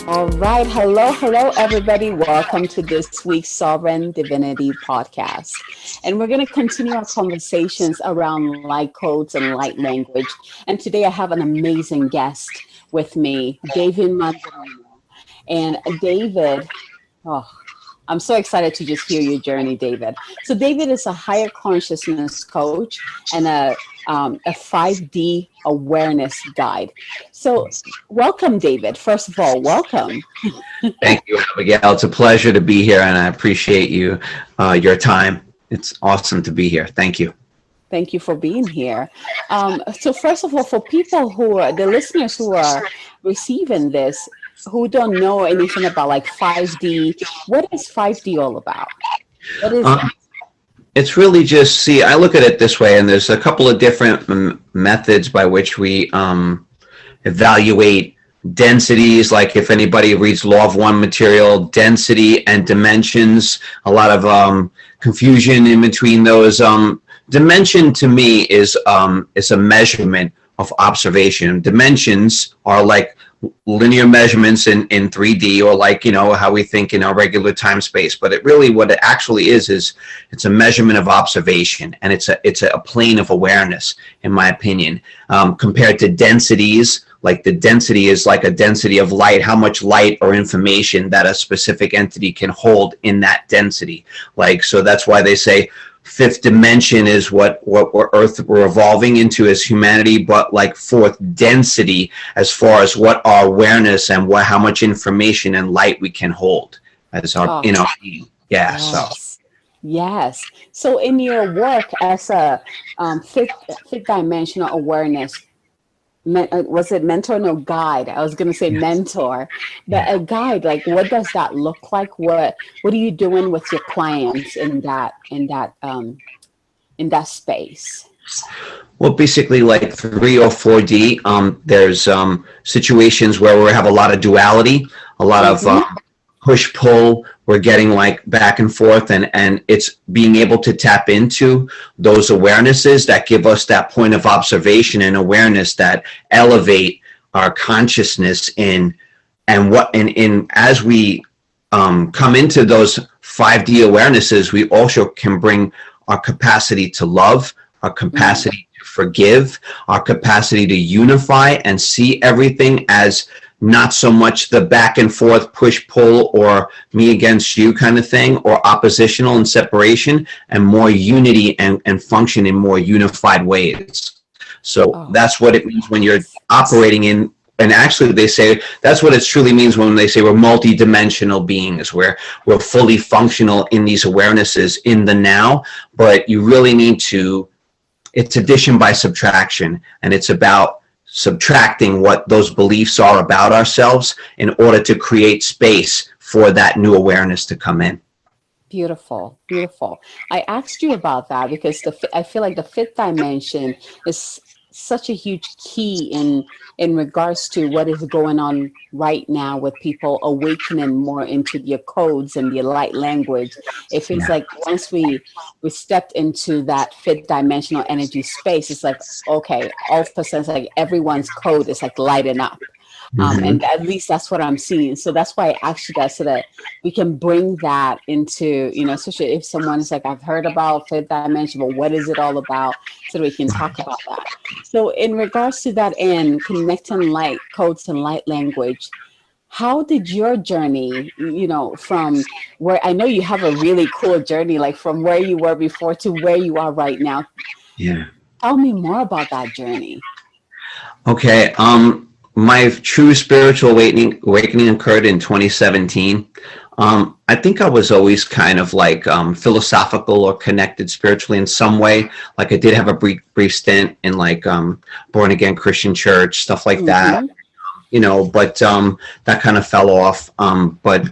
All right. Hello, everybody. Welcome to this week's Sovereign Divinity podcast. And we're going to continue our conversations around light codes and light language. And today I have an amazing guest with me, David Mandarino. And David, oh, I'm so excited to just hear your journey, David. So David is a higher consciousness coach and a 5D awareness guide. So welcome, David. First of all, welcome. Thank you, Abigail. It's a pleasure to be here, and I appreciate your time. It's awesome to be here. Thank you. Thank you for being here. So first of all, for people who are the listeners who are receiving this, who don't know anything about like 5D, what is 5D all about? What is Um, it's really just, see, I look at it this way, and there's a couple of different methods by which we evaluate densities. Like if anybody reads Law of One material, density and dimensions, a lot of confusion in between those. Dimension to me is a measurement of observation. Dimensions are like linear measurements in 3D, or like, how we think in our regular time space. But what it actually is it's a measurement of observation, and it's a plane of awareness, in my opinion, compared to densities. Like the density is like a density of light, how much light or information that a specific entity can hold in that density. Like, so that's why they say fifth dimension is what we're evolving into as humanity, but like fourth density as far as what our awareness and how much information and light we can hold as our in our being. Yeah. yes. So Yes. So in your work as a fifth dimensional awareness, was it mentor? No, guide. I was going to say mentor, but a guide. Like, what does that look like? What are you doing with your clients in that space? well, basically like 3 or 4D. There's situations where we have a lot of duality, a lot of push pull. We're getting like back and forth, and it's being able to tap into those awarenesses that give us that point of observation and awareness that elevate our consciousness in as we come into those 5D awarenesses, we also can bring our capacity to love, our capacity to forgive, our capacity to unify and see everything as not so much the back and forth push pull or me against you kind of thing, or oppositional and separation, and more unity and function in more unified ways. So that's what it means when you're operating in. And actually, they say that's what it truly means when they say we're multi-dimensional beings, where we're fully functional in these awarenesses in the now. But you really need to, it's addition by subtraction, and it's about subtracting what those beliefs are about ourselves in order to create space for that new awareness to come in. Beautiful, beautiful. I asked you about that because I feel like the fifth dimension is such a huge key in regards to what is going on right now with people awakening more into their codes and their light language. It feels like once we stepped into that fifth dimensional energy space, it's like, okay, all of a sudden it's like everyone's code is like lighting up. And at least that's what I'm seeing. So that's why I asked you that, so that we can bring that into, especially if someone is like, I've heard about fifth dimension, but what is it all about? So that we can talk about that. So in regards to that and connecting light codes and light language, how did your journey, from where I know you have a really cool journey, like from where you were before to where you are right now? Yeah. Tell me more about that journey. Okay. My true spiritual awakening occurred in 2017. I think I was always kind of like philosophical or connected spiritually in some way. Like I did have a brief stint in like born again Christian church, stuff like that. But that kind of fell off. But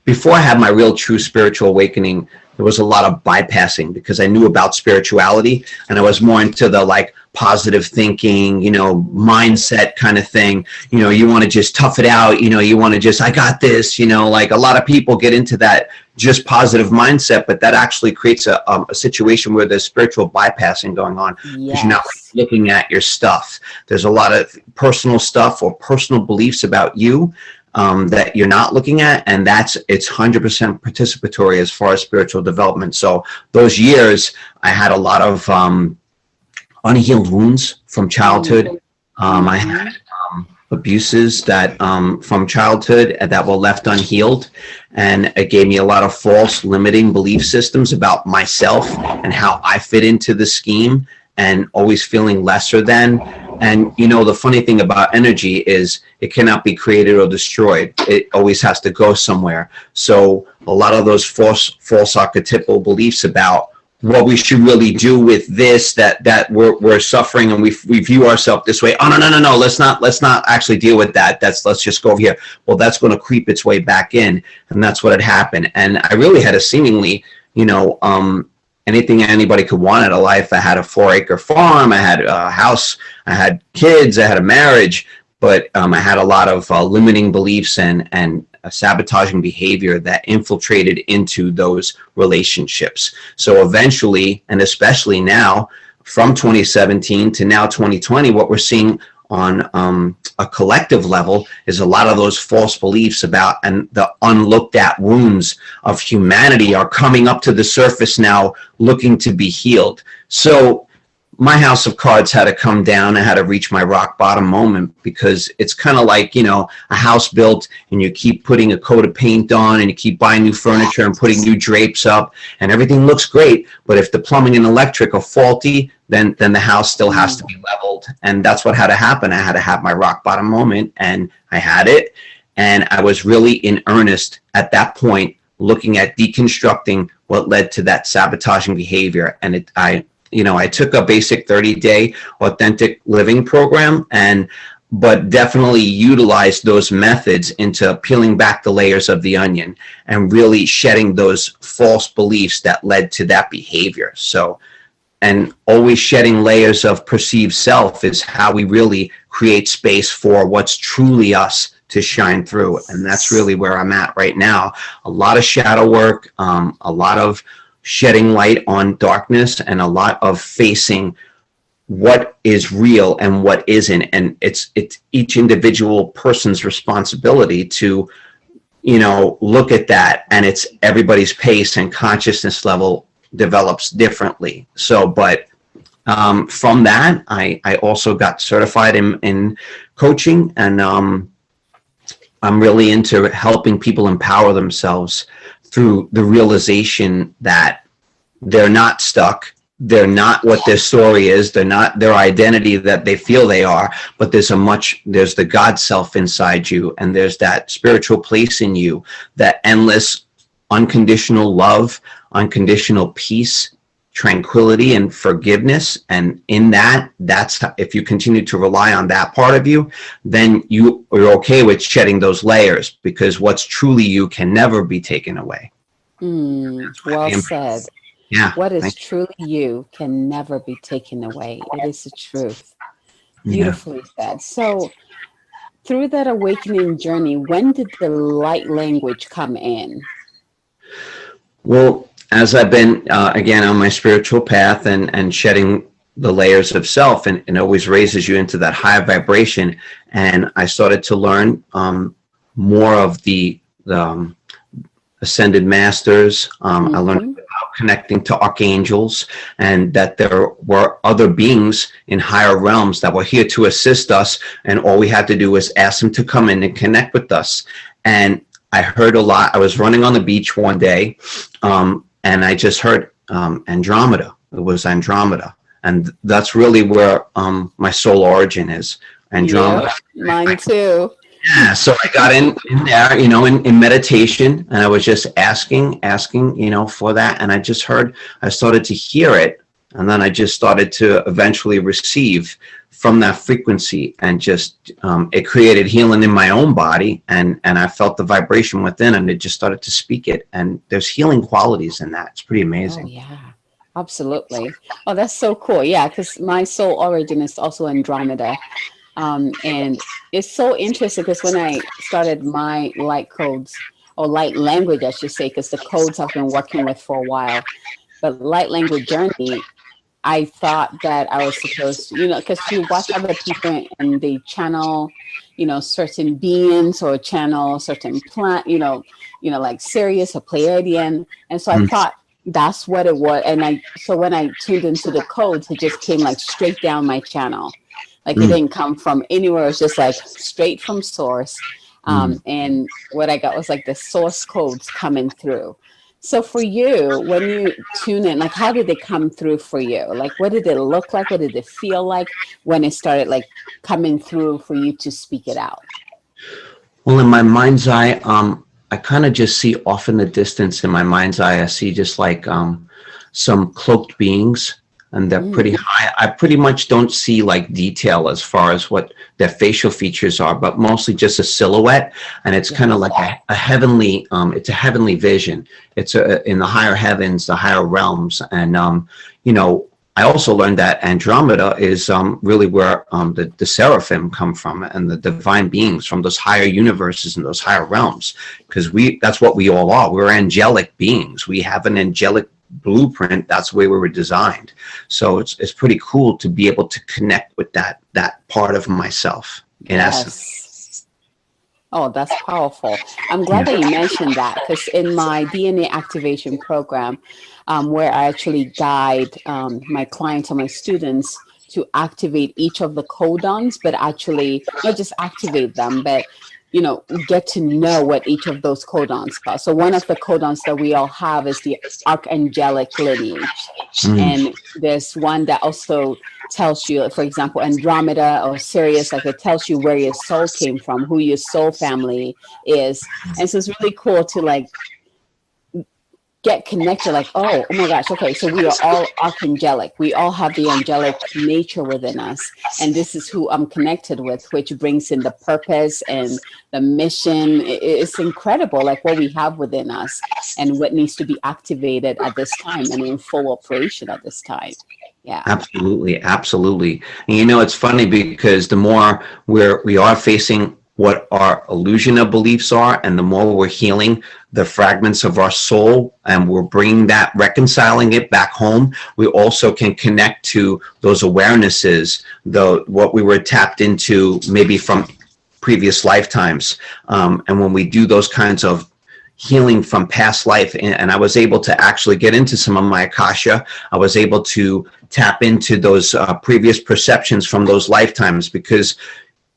before I had my real true spiritual awakening, there was a lot of bypassing because I knew about spirituality, and I was more into the like positive thinking, mindset kind of thing. You want to just tough it out, you want to just, I got this, like a lot of people get into that just positive mindset, but that actually creates a situation where there's spiritual bypassing going on because you're not looking at your stuff. There's a lot of personal stuff or personal beliefs about you that you're not looking at, and it's 100% participatory as far as spiritual development. So those years, I had a lot of unhealed wounds from childhood. I Mm-hmm. had abuses that from childhood that were left unhealed, and it gave me a lot of false limiting belief systems about myself and how I fit into the scheme, and always feeling lesser than. And the funny thing about energy is it cannot be created or destroyed. It always has to go somewhere. So a lot of those false archetypal beliefs about what we should really do with this, that we're suffering, and we view ourselves this way. Oh, no, let's not actually deal with that. Let's just go over here. Well, that's going to creep its way back in, and that's what had happened. And I really had a seemingly, anything anybody could want out of life. I had a 4-acre farm, I had a house, I had kids, I had a marriage, but I had a lot of limiting beliefs and sabotaging behavior that infiltrated into those relationships. So eventually, and especially now, from 2017 to now 2020, what we're seeing on a collective level is a lot of those false beliefs about and the unlooked at wounds of humanity are coming up to the surface now, looking to be healed. So my house of cards had to come down. I had to reach my rock bottom moment, because it's kind of like, a house built and you keep putting a coat of paint on and you keep buying new furniture and putting new drapes up and everything looks great. But if the plumbing and electric are faulty, then the house still has to be leveled. And that's what had to happen. I had to have my rock bottom moment, and I had it. And I was really in earnest at that point, looking at deconstructing what led to that sabotaging behavior. And I took a basic 30-day authentic living program, but definitely utilized those methods into peeling back the layers of the onion and really shedding those false beliefs that led to that behavior. So, and always shedding layers of perceived self is how we really create space for what's truly us to shine through. And that's really where I'm at right now. A lot of shadow work, a lot of shedding light on darkness, and a lot of facing what is real and what isn't. And it's each individual person's responsibility to, look at that, and it's everybody's pace and consciousness level develops differently. So, but from that, I also got certified in coaching, and I'm really into helping people empower themselves through the realization that they're not stuck. They're not what their story is. They're not their identity that they feel they are, but there's the God self inside you, and there's that spiritual place in you, that endless unconditional love, unconditional peace, tranquility, and forgiveness. And in that's if you continue to rely on that part of you, then you are okay with shedding those layers, because what's truly you can never be taken away. Well said. Yeah. What is truly you can never be taken away. It is the truth. Yeah. Beautifully said. So, through that awakening journey, when did the light language come in? Well, as I've been, again, on my spiritual path and shedding the layers of self, and it always raises you into that higher vibration. And I started to learn more of the ascended masters. I learned about connecting to archangels, and that there were other beings in higher realms that were here to assist us. And all we had to do was ask them to come in and connect with us. And I heard a lot. I was running on the beach one day, and I just heard Andromeda. It was Andromeda. And that's really where my soul origin is, Andromeda. Yep, mine too. Yeah, so I got in there, in meditation, and I was just asking, for that. And I started to hear it. And then I just started to eventually receive from that frequency, and just it created healing in my own body, and I felt the vibration within, and it just started to speak it. And there's healing qualities in that. It's pretty amazing. Oh, yeah, absolutely. Oh, that's so cool. Yeah, because my soul origin is also Andromeda. And it's so interesting because when I started my light codes, or light language, I should say, because the codes I've been working with for a while, but light language journey, I thought that I was supposed to, because you watch other people and they channel, certain beings or channel certain plant, like Sirius or Pleiadian. And so I Mm, thought that's what it was. And so when I tuned into the codes, it just came like straight down my channel. Like it mm, didn't come from anywhere. It was just like straight from source. mm. And what I got was like the source codes coming through. So for you, when you tune in, like how did they come through for you? Like what did it look like? What did it feel like when it started like coming through for you to speak it out? Well, in my mind's eye, I kind of just see off in the distance in my mind's eye, I see just like some cloaked beings, and they're pretty Mm, high. I pretty much don't see like detail as far as what their facial features are, but mostly just a silhouette. And it's kind of yes. like a heavenly, it's a heavenly vision. It's in the higher heavens, the higher realms. And, you know, I also learned that Andromeda is really where the seraphim come from, and the divine beings from those higher universes and those higher realms, because that's what we all are. We're angelic beings. We have an angelic blueprint. That's the way we were designed. So it's pretty cool to be able to connect with that part of myself in essence. Yes. Oh, that's powerful. I'm glad Yeah. that you mentioned that because in my DNA activation program, where I actually guide my clients or my students to activate each of the codons, but actually not just activate them, but get to know what each of those codons are. So one of the codons that we all have is the Archangelic Lineage. Mm. And there's one that also tells you, for example, Andromeda or Sirius, like it tells you where your soul came from, who your soul family is. And so it's really cool to like get connected, like, oh my gosh, okay, so we are all archangelic. We all have the angelic nature within us. And this is who I'm connected with, which brings in the purpose and the mission. It's incredible, like what we have within us and what needs to be activated at this time and in full operation at this time. Yeah. Absolutely, absolutely. And you know, it's funny because the more we are facing what our illusional beliefs are, and the more we're healing the fragments of our soul, and we're bringing that, reconciling it back home, we also can connect to those awarenesses, what we were tapped into maybe from previous lifetimes. And when we do those kinds of healing from past life, and I was able to actually get into some of my akasha. I was able to tap into those previous perceptions from those lifetimes, because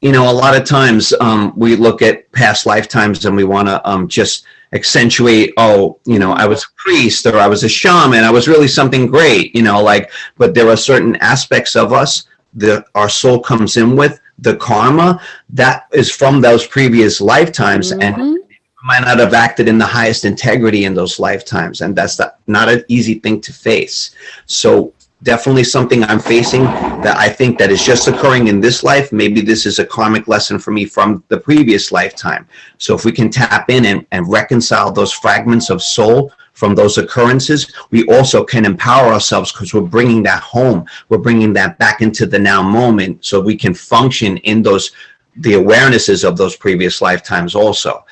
you know, a lot of times we look at past lifetimes and we want to just accentuate, oh, you know, I was a priest or I was a shaman, I was really something great, you know, like, but there are certain aspects of us that our soul comes in with, the karma that is from those previous lifetimes, and Mm-hmm. might not have acted in the highest integrity in those lifetimes, and that's not an easy thing to face. So definitely something I'm facing that I think that is just occurring in this life. Maybe this is a karmic lesson for me from the previous lifetime. So if we can tap in and reconcile those fragments of soul from those occurrences, we also can empower ourselves, because we're bringing that home. We're bringing that back into the now moment, so we can function in the awarenesses of those previous lifetimes also.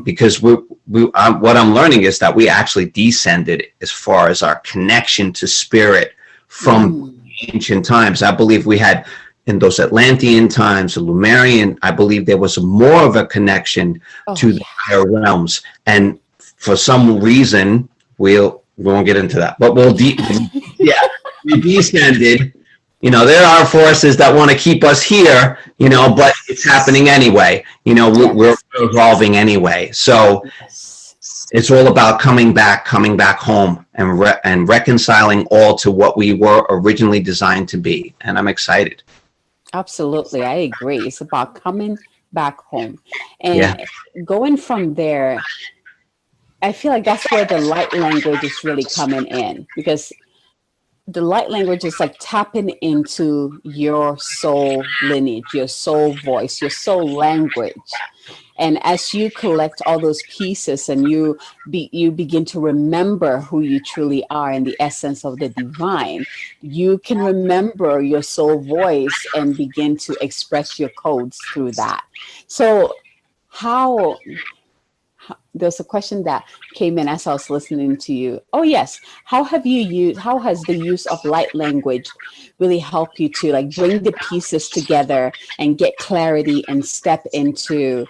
Because what I'm learning is that we actually descended as far as our connection to spirit from Mm. ancient times. I believe we had, in those Atlantean times, the Lumerian, I believe there was more of a connection Oh to the yeah. higher realms. And for some reason, we won't get into that, but yeah, we descended. You know, there are forces that want to keep us here, you know, but it's Yes. happening anyway. You know, we're Yes. evolving anyway. So Yes. it's all about coming back home, and reconciling all to what we were originally designed to be. And I'm excited. Absolutely, I agree. It's about coming back home. Yeah. And going from there, I feel like that's where the light language is really coming in, because the light language is like tapping into your soul lineage, your soul voice, your soul language. And as you collect all those pieces and you begin to remember who you truly are in the essence of the divine, you can remember your soul voice and begin to express your codes through that. So how There's a question that came in as I was listening to you. Oh yes, how has the use of light language really helped you to like bring the pieces together and get clarity and step into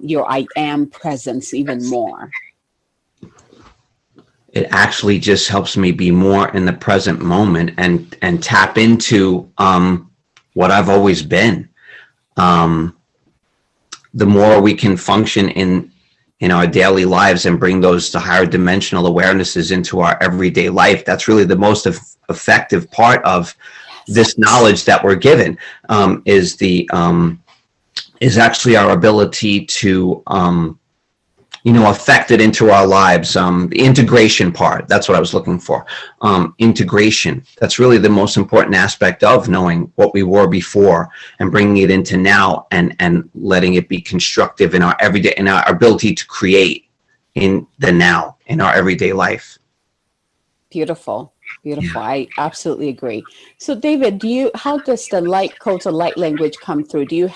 your I am presence even more? It actually just helps me be more in the present moment and tap into what I've always been. Um, the more we can function in our daily lives and bring those to higher dimensional awarenesses into our everyday life, that's really the most effective part of Yes. this knowledge that we're given, is actually our ability to affect it into our lives. The integration part, that's what I was looking for. Integration, that's really the most important aspect of knowing what we were before and bringing it into now, and letting it be constructive in our everyday, in our ability to create in the now, in our everyday life. Beautiful. Yeah. Beautiful. I absolutely agree. So David, how does the light codes or light language come through? Do you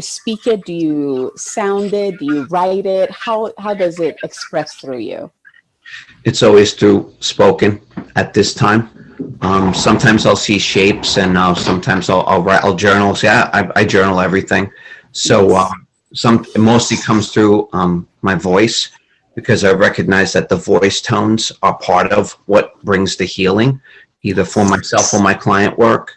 speak it? Do you sound it? Do you write it? How does it express through you? It's always through spoken at this time. Sometimes I'll see shapes, and sometimes I'll journal. So yeah, I journal everything. So Yes. it mostly comes through my voice, because I recognize that the voice tones are part of what brings the healing, either for Yes. myself or my client work.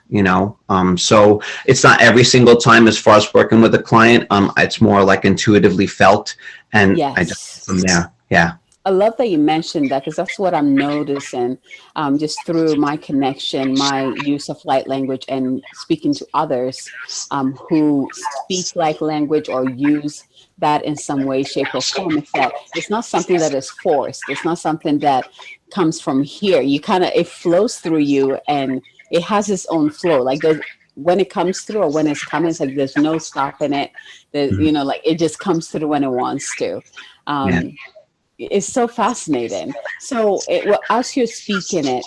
So it's not every single time as far as working with a client. It's more like intuitively felt, and I just Yes. from there. Yeah. I love that you mentioned that because that's what I'm noticing just through my connection, my use of light language, and speaking to others who speak like language or use that in some way, shape, or form. It's that it's not something that is forced. It's not something that comes from here. It flows through you, and it has its own flow. Like when it comes through or when it's coming, it's like there's no stopping it. Mhm. Like it just comes through when it wants to. Yeah. Um, it's so fascinating. So, as you're speaking it,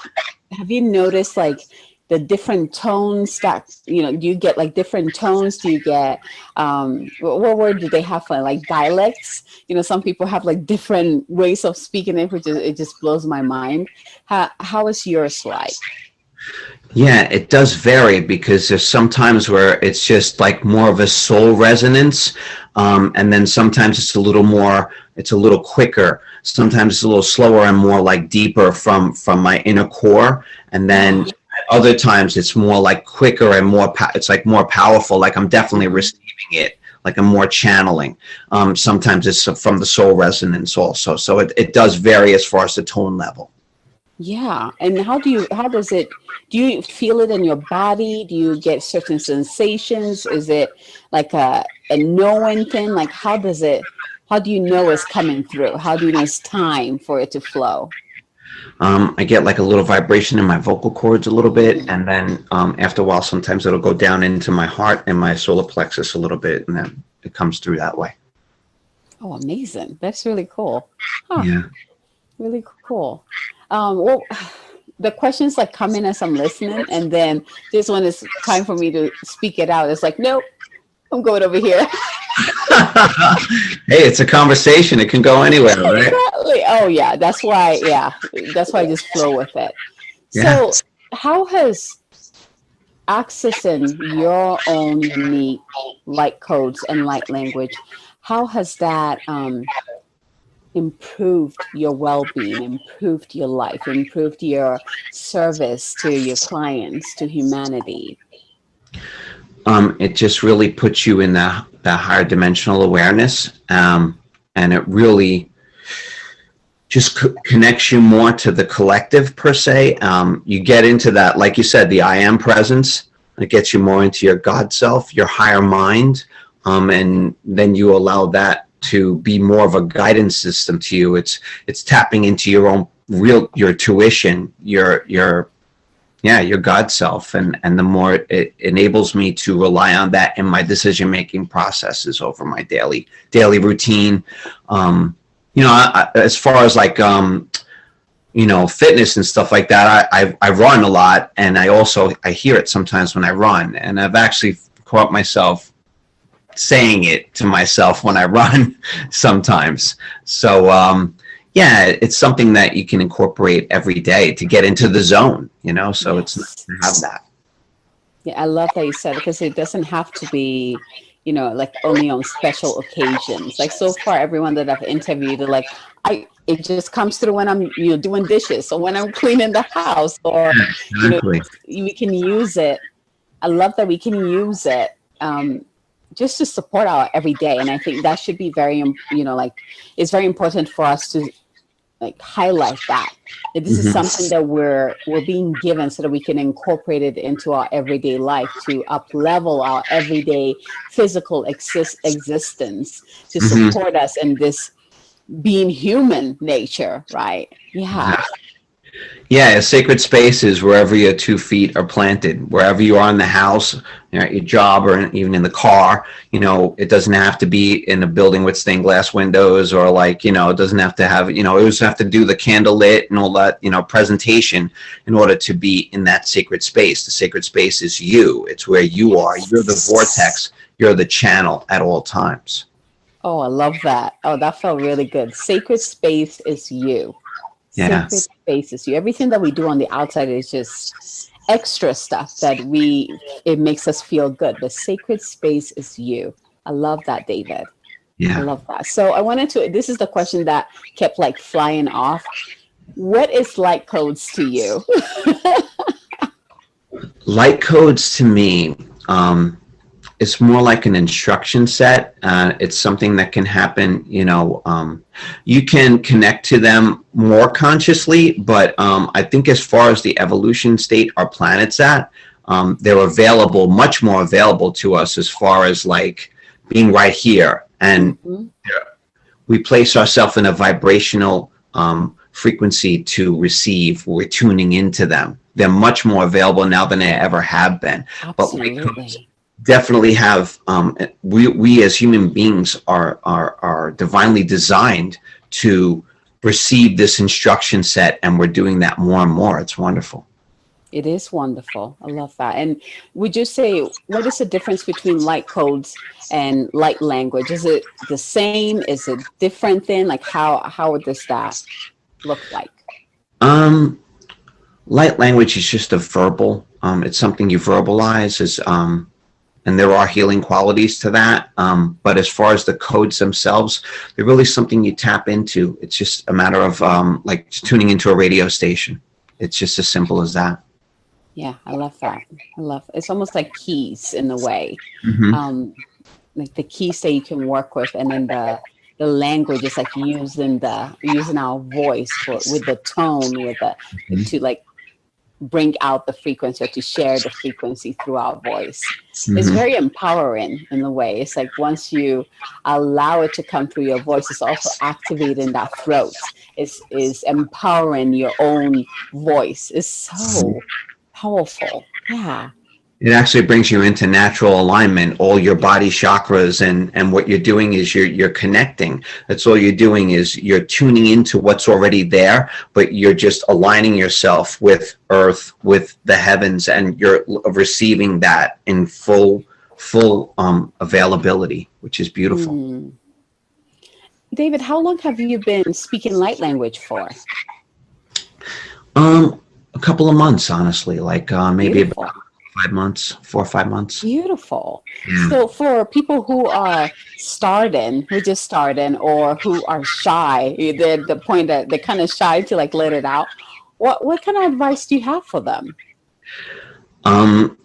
have you noticed like the different tones that, do you get like different tones? Do you get, what word do they have for like dialects? Some people have like different ways of speaking it, it just blows my mind. How is yours like? Yeah, it does vary, because there's some times where it's just like more of a soul resonance, and then sometimes it's a little quicker. Sometimes it's a little slower and more like deeper from my inner core, and then Yeah. at other times it's more like quicker and it's like more powerful. Like I'm definitely Mhm. receiving it. Like I'm more channeling. Sometimes it's from the soul resonance also. So it does vary as far as the tone level. Yeah. And do you feel it in your body? Do you get certain sensations? Is it like a knowing thing? Like how do you know it's coming through? How do you know it's time for it to flow? I get like a little vibration in my vocal cords a little bit, Mm. and then after a while, sometimes it'll go down into my heart and my solar plexus a little bit, and then it comes through that way. Oh, amazing. That's really cool. Huh, Yeah. really cool. Well, the questions like come in as I'm listening, and then this one is time for me to speak it out. It's like, nope, I'm going over here. Hey, it's a conversation. It can go anywhere, right? Exactly. Oh yeah, that's why I just flow with it. Yeah. So, how has accessing your own unique light codes and light language, how has that improved your well-being, improved your life, improved your service to your clients, to humanity? It just really puts you in the higher dimensional awareness, and it really just connects you more to the collective per se. You get into that, like you said, the I am presence. It gets you more into your God self, your higher mind, and then you allow that to be more of a guidance system to you. It's tapping into your own your tuition, your God self, and the more it enables me to rely on that in my decision making processes over my daily routine. As far as like fitness and stuff like that, I run a lot, and I hear it sometimes when I run, and I've actually caught myself saying it to myself when I run sometimes. So yeah, it's something that you can incorporate every day to get into the zone, so it's nice Yes. to have that. Yeah, I love that you said it because it doesn't have to be, like only on special occasions. Like so far, everyone that I've interviewed, they're like, it just comes through when I'm, doing dishes or when I'm cleaning the house or, Exactly. we can use it. I love that we can use it just to support our everyday. And I think that should be very, like it's very important for us to like highlight that this is something Hmm. that we're being given so that we can incorporate it into our everyday life to up level our everyday physical existence to Hmm. support us in this being human nature, right? Yeah. Yeah, a sacred space is wherever your 2 feet are planted, wherever you are in the house, at your job, or even in the car. It doesn't have to be in a building with stained glass windows, or like, it doesn't have to have, it doesn't have to do the candle lit and all that, presentation in order to be in that sacred space. The sacred space is you. It's where you are. You're the Yes. vortex. You're the channel at all times. Oh, I love that. Oh, that felt really good. Sacred space is you. Yeah. Sacred space is you. Everything that we do on the outside is just extra stuff that it makes us feel good. The sacred space is you. I love that, David. I Yeah. love that. So I wanted to, this is the question that kept like flying off. What is light codes to you? Light codes to me, it's more like an instruction set. It's something that can happen, you can connect to them more consciously, but I think as far as the evolution state our planet's at, they're available, much more available to us as far as like being right here. And Mhm. we place ourselves in a vibrational frequency to receive. We're tuning into them. They're much more available now than they ever have been. But light codes Absolutely. definitely have. We as human beings are divinely designed to receive this instruction set, and we're doing that more and more. It's wonderful. It is wonderful. I love that. And would you say, what is the difference between light codes and light language? Is it the same? Is it different then? Like how does that look like? Um, Light language is just a verbal. It's something you verbalize. And there are healing qualities to that. But as far as the codes themselves, they're really something you tap into. It's just a matter of like tuning into a radio station. It's just as simple as that. Yeah, I love that. I love it's almost like keys in a way. Hmm. Um, like the keys that you can work with, and then the language is like using our voice for with the tone with the to like bring out the frequency or to share the frequency through our voice. It's Hmm. very empowering in a way. It's like once you allow it to come through your voice, it's also activating that throat. Is empowering your own voice. It's so powerful. Yeah. It actually brings you into natural alignment, all your body chakras, and what you're doing is you're connecting. That's all you're doing is you're tuning into what's already there, but you're just aligning yourself with earth, with the heavens, and you're receiving that in full availability, which is beautiful. Mm. David, how long have you been speaking light language for? A couple of months, honestly, like maybe about Beautiful. 5 months, 4 or 5 months. Beautiful. Yeah. So for people who are starting, who just starting, or who are shy, they're the point that they're kind of shy to like let it out. What kind of advice do you have for them? Um,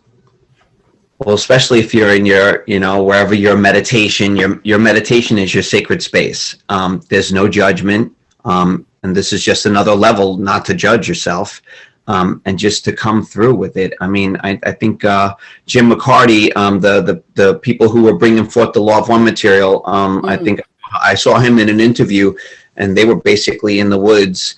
Well, especially if you're in your, wherever your meditation, your meditation is your sacred space. There's no judgment, and this is just another level not to judge yourself, and just to come through with it. I mean, I think Jim McCarty, the people who were bringing forth the Law of One material, I Mm, think I saw him in an interview, and they were basically in the woods,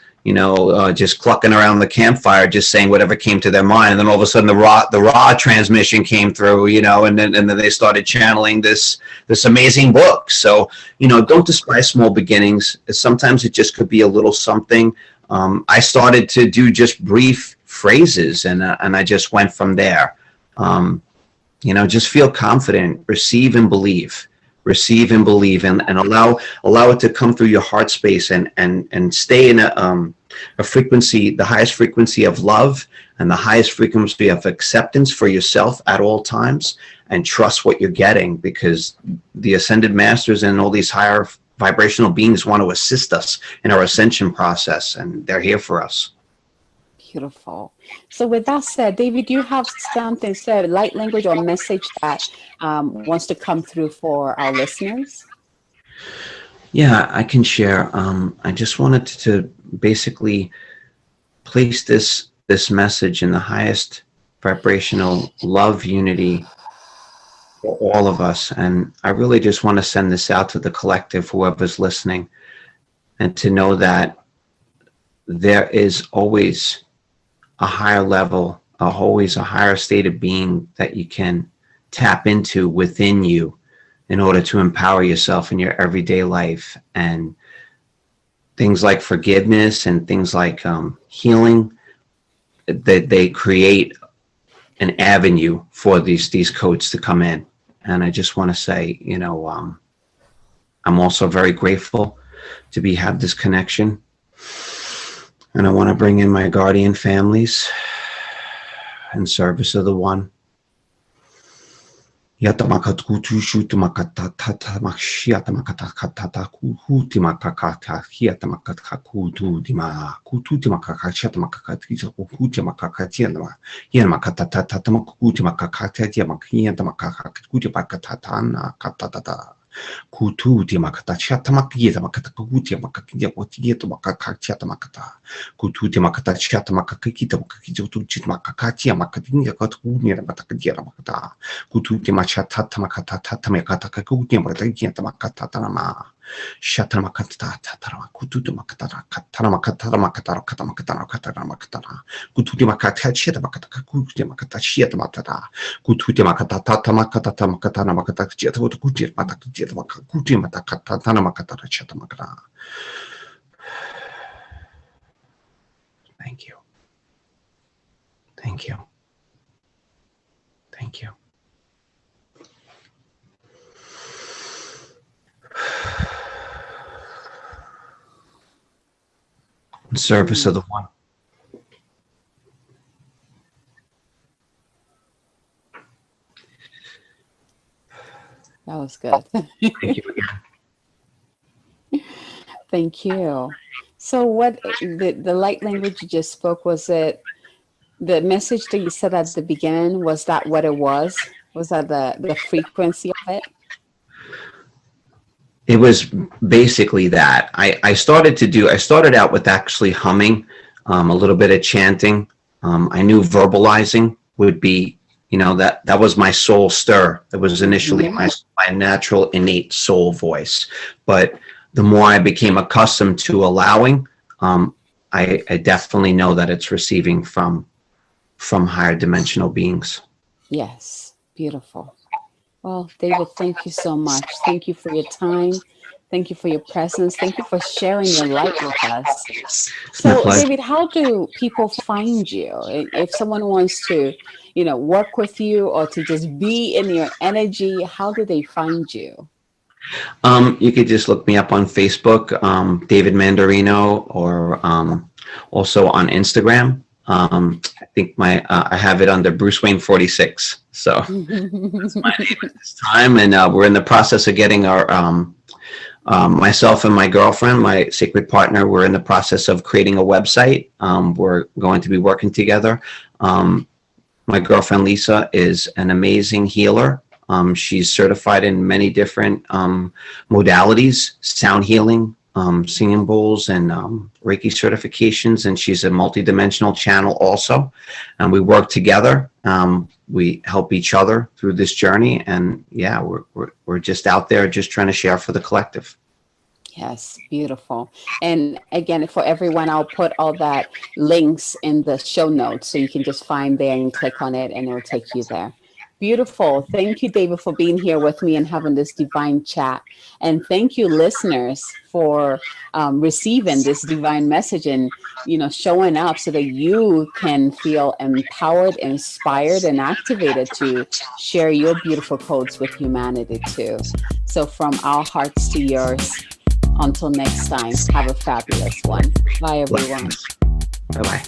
just clucking around the campfire, just saying whatever came to their mind. And then all of a sudden the raw transmission came through, and then they started channeling this amazing book. So, don't despise small beginnings. Sometimes it just could be a little something. I started to do just brief phrases, and I just went from there. Um, Just feel confident, receive and believe, and allow it to come through your heart space, and stay in a frequency, the highest frequency of love and the highest frequency of acceptance for yourself at all times, and trust what you're getting, because the ascended masters and all these higher vibrational beings want to assist us in our ascension process, and they're here for us. Beautiful. So with that said, David, do you have something said, light language or message that wants to come through for our listeners? Yeah, I can share. I just wanted to basically place this message in the highest vibrational love unity for all of us. And I really just want to send this out to the collective, whoever's listening, and to know that there is always a higher level, always a higher state of being that you can tap into within you in order to empower yourself in your everyday life. And things like forgiveness and things like healing, that they create an avenue for these codes to come in. And I just want to say, I'm also very grateful to have this connection. And I want to bring in my guardian families in service of the one. Kutu di makata chata makiyeta makata kukuti makakiya watiyeta makakachata makata kutu di makata chata makakita makakita tuchit makakatia makatinya katunya makatakia makata kutu di machata makata tata makata kakunya makatakia makata tanama shata makata tata kutu di makata katana makata makata kata makata kata makata kutu di makata chata makata kakunya makata chata makata kutu di makata tata makata makata makata chata kutu makata Thank you. Thank you. Thank you. In service of the one. That was good. Thank you again. Thank you. So what the light language you just spoke, was it the message that you said at the beginning? Was that what it was? Was that the frequency of it? It was basically that. I started out with actually humming, a little bit of chanting. I knew verbalizing would be, that was my soul stir. It was initially my natural innate soul voice. But the more I became accustomed to allowing, I definitely know that it's receiving from higher dimensional beings. Yes, beautiful. Well, David, thank you so much. Thank you for your time. Thank you for your presence. Thank you for sharing your light with us. It's my So, pleasure. David, how do people find you? If someone wants to, work with you or to just be in your energy, how do they find you? You could just look me up on Facebook, David Mandarino, or also on Instagram. I think I have it under Bruce Wayne 46. So that's my name at this time, and we're in the process of getting our myself and my girlfriend, my sacred partner. We're in the process of creating a website. We're going to be working together. My girlfriend Lisa is an amazing healer. She's certified in many different modalities, sound healing, singing bowls, and Reiki certifications, and she's a multidimensional channel also. And we work together. We help each other through this journey, and yeah, we're just out there just trying to share for the collective. Yes, beautiful. And again, for everyone, I'll put all that links in the show notes so you can just find there and click on it and it will take you there. Beautiful. Thank you, David, for being here with me and having this divine chat. And thank you, listeners, for receiving this divine message and showing up so that you can feel empowered, inspired, and activated to share your beautiful codes with humanity too. So from our hearts to yours. Until next time, have a fabulous one. Bye, everyone. Bye bye.